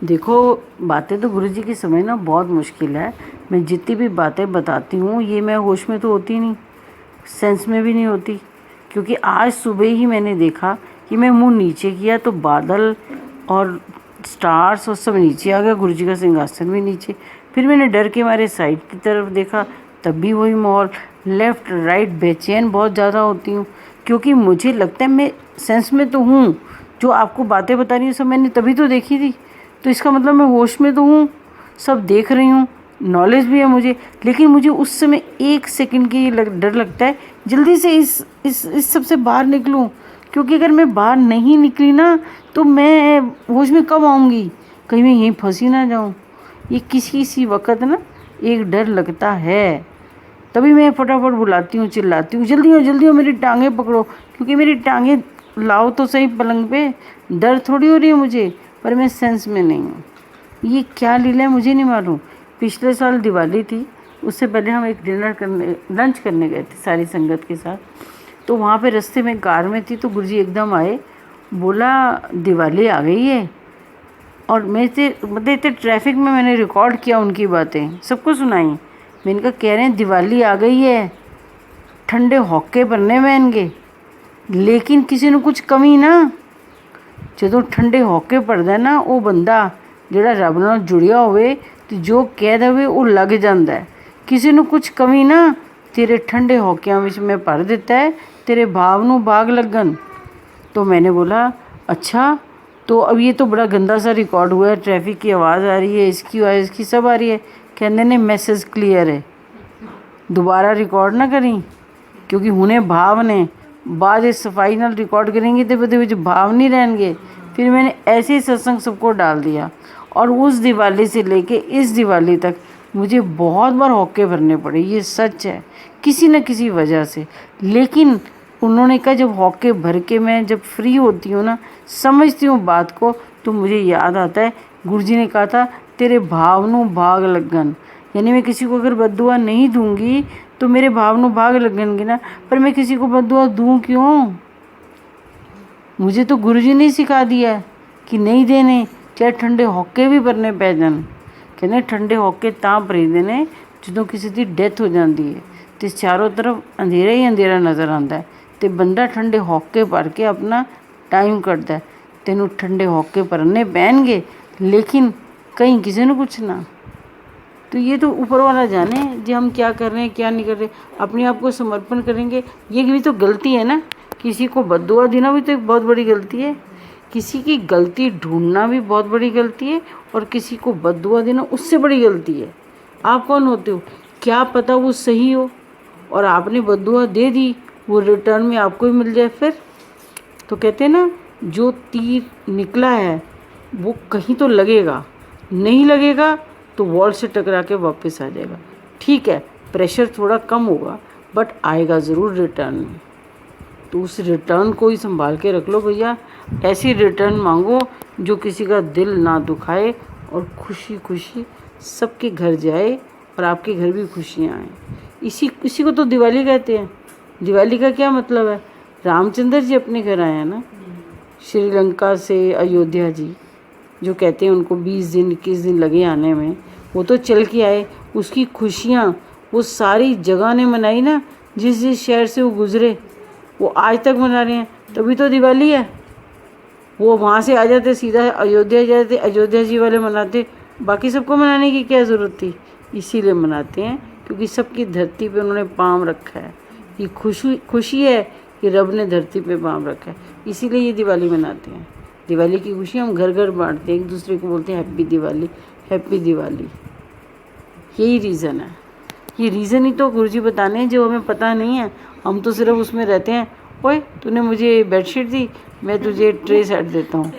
देखो, बातें तो गुरुजी की समझना बहुत मुश्किल है। मैं जितनी भी बातें बताती हूँ ये मैं होश में तो होती नहीं, सेंस में भी नहीं होती। क्योंकि आज सुबह ही मैंने देखा कि मैं मुंह नीचे किया तो बादल और स्टार्स और सब नीचे आ गया, गुरुजी का सिंहासन भी नीचे। फिर मैंने डर के मारे साइड की तरफ देखा, तब भी वही माहौल। लेफ़्ट राइट बेचैन बहुत ज़्यादा होती हूँ, क्योंकि मुझे लगता है मैं सेंस में तो हूँ। जो आपको बातें बता रही हूँ सब मैंने तभी तो देखी थी, तो इसका मतलब मैं होश में तो हूँ, सब देख रही हूँ, नॉलेज भी है मुझे। लेकिन मुझे उस समय 1 सेकंड की डर लगता है जल्दी से इस सब से बाहर निकलूँ। क्योंकि अगर मैं बाहर नहीं निकली ना तो मैं होश में कब आऊँगी, कहीं मैं यहीं फंसी ना जाऊँ। ये किसी किसी वक्त ना एक डर लगता है, तभी मैं फटाफट बुलाती हूँ, चिल्लाती हूँ, जल्दी हो मेरी टांगें पकड़ो। क्योंकि मेरी टांगें लाओ तो सही पलंग पे, डर थोड़ी हो रही है मुझे, पर मैं सेंस में नहीं हूँ। ये क्या लीला है मुझे नहीं मालूम। पिछले साल दिवाली थी, उससे पहले हम एक लंच करने गए थे सारी संगत के साथ। तो वहाँ पे रास्ते में कार में थी तो गुरुजी एकदम आए, बोला दिवाली आ गई है। और मतलब इतने ट्रैफिक में मैंने रिकॉर्ड किया उनकी बातें, सबको सुनाई। मैंने कहा कह रहे हैं दिवाली आ गई है, ठंडे होके भरने में इनके। लेकिन किसी ने कुछ कमी ना, ਜਦੋਂ ठंडे होके पड़दा ना वो बंदा ਜਿਹੜਾ ਰੱਬ ਨਾਲ जुड़िया होवे तो जो कह देवे वो लग जाता है। किसी ਨੂੰ कुछ कमी ना, तेरे ठंडे होकियां विच मैं भर दिता है, तेरे भाव नू बाग लगन। तो मैंने बोला अच्छा, तो अब ये तो बड़ा गंदा सा रिकॉर्ड हुआ है, ट्रैफिक की आवाज़ आ रही है, इसकी आवाज़ इसकी सब आ रही है। कहते ने मैसेज क्लीयर है, दोबारा रिकॉर्ड ना करी, क्योंकि हुणे भाव ने बाद सफाई नाल रिकॉर्ड करेंगे तो ਉਹਦੇ ਵਿੱਚ भाव नहीं रहेंगे। फिर मैंने ऐसे ही सत्संग सबको डाल दिया, और उस दिवाली से लेके इस दिवाली तक मुझे बहुत बार होके भरने पड़े, ये सच है, किसी न किसी वजह से। लेकिन उन्होंने कहा जब होके भर के मैं जब फ्री होती हूँ ना, समझती हूँ बात को, तो मुझे याद आता है गुरुजी ने कहा था तेरे भाव नू भाग लगन। यानी मैं किसी को अगर बद्दुआ नहीं दूंगी तो मेरे भाव नू भाग लगेंगे ना, पर मैं किसी को बद्दुआ दूं क्यों? मुझे तो गुरुजी ने सिखा दिया है कि नहीं देने, चाहे ठंडे होके भी भरने पै जान। कहते ठंडे होके तां भरी देने ਜਦੋਂ किसी की डेथ हो जाती है तो चारों तरफ अंधेरा ही अंधेरा नज़र आता है, तो बंदा ठंडे होके भर के अपना टाइम कटता है। तेनों ठंडे होके भरने पैणगे, लेकिन कहीं किसी ने कुछ ना। तो ये तो ऊपर वाला जाने जो हम क्या कर रहे हैं क्या नहीं कर रहे। अपने आप को समर्पण करेंगे, ये भी तो गलती है ना। किसी को बद्दुआ देना भी तो एक बहुत बड़ी गलती है, किसी की गलती ढूंढना भी बहुत बड़ी गलती है, और किसी को बद्दुआ देना उससे बड़ी गलती है। आप कौन होते हो, क्या पता वो सही हो और आपने बद्दुआ दे दी, वो रिटर्न में आपको ही मिल जाए फिर। तो कहते हैं ना जो तीर निकला है वो कहीं तो लगेगा, नहीं लगेगा तो वॉल से टकरा के वापस आ जाएगा। ठीक है, प्रेशर थोड़ा कम होगा बट आएगा ज़रूर रिटर्न में। तो उस रिटर्न को ही संभाल के रख लो भैया। ऐसी रिटर्न मांगो जो किसी का दिल ना दुखाए और खुशी खुशी सबके घर जाए और आपके घर भी खुशियाँ आएँ। इसी को तो दिवाली कहते हैं। दिवाली का क्या मतलब है, रामचंद्र जी अपने घर आए हैं ना, श्रीलंका से अयोध्या जी, जो कहते हैं उनको 20 दिन 21 दिन लगे आने में, वो तो चल के आए। उसकी खुशियाँ वो सारी जगह ने मनाई ना, जिस जिस शहर से वो गुज़रे वो आज तक मना रहे हैं, तभी तो दिवाली है। वो वहाँ से आ जाते सीधा अयोध्या जाते, अयोध्या जी वाले मनाते, बाकी सबको मनाने की क्या ज़रूरत थी। इसीलिए मनाते हैं क्योंकि सबकी धरती पे उन्होंने पाँव रखा है। ये खुशी है कि रब ने धरती पे पाँव रखा है, इसीलिए ये दिवाली मनाते हैं। दिवाली की खुशी हम घर घर बांटते हैं, एक दूसरे को बोलते हैं हैप्पी दिवाली, हैप्पी दिवाली। यही रीज़न है, ये रीज़न ही तो गुरुजी बताने हैं जो हमें पता नहीं है। हम तो सिर्फ उसमें रहते हैं, ओए तूने मुझे बेडशीट दी, मैं तुझे ट्रे सेट देता हूँ।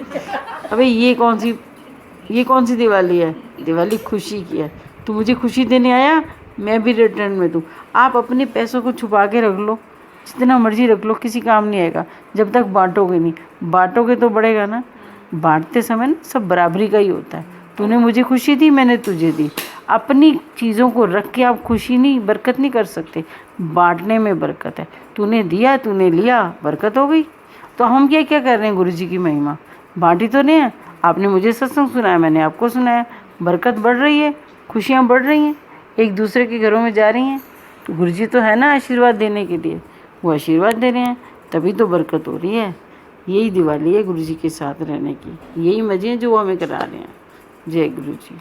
अबे ये कौन सी दिवाली है? दिवाली खुशी की है। तू मुझे खुशी देने आया, मैं भी रिटर्न में दूँ। आप अपने पैसों को छुपा के रख लो, जितना मर्जी रख लो, किसी काम नहीं आएगा जब तक बांटोगे नहीं। बांटोगे तो बढ़ेगा ना। बांटते समय ना सब बराबरी का ही होता है। तूने मुझे खुशी दी, मैंने तुझे दी। अपनी चीज़ों को रख के आप खुशी नहीं, बरकत नहीं कर सकते। बांटने में बरकत है। तूने दिया, तूने लिया, बरकत हो गई। तो हम क्या क्या कर रहे हैं गुरुजी की महिमा, बांटी तो नहीं है। आपने मुझे सत्संग सुनाया, मैंने आपको सुनाया, बरकत बढ़ रही है, खुशियाँ बढ़ रही हैं, एक दूसरे के घरों में जा रही हैं। तो गुरु जी तो है ना आशीर्वाद देने के लिए, वो आशीर्वाद दे रहे हैं, तभी तो बरकत हो रही है। यही दिवाली है गुरु जी के साथ रहने की, यही मज़े हैं जो वो हमें करा रहे हैं। जय गुरु जी।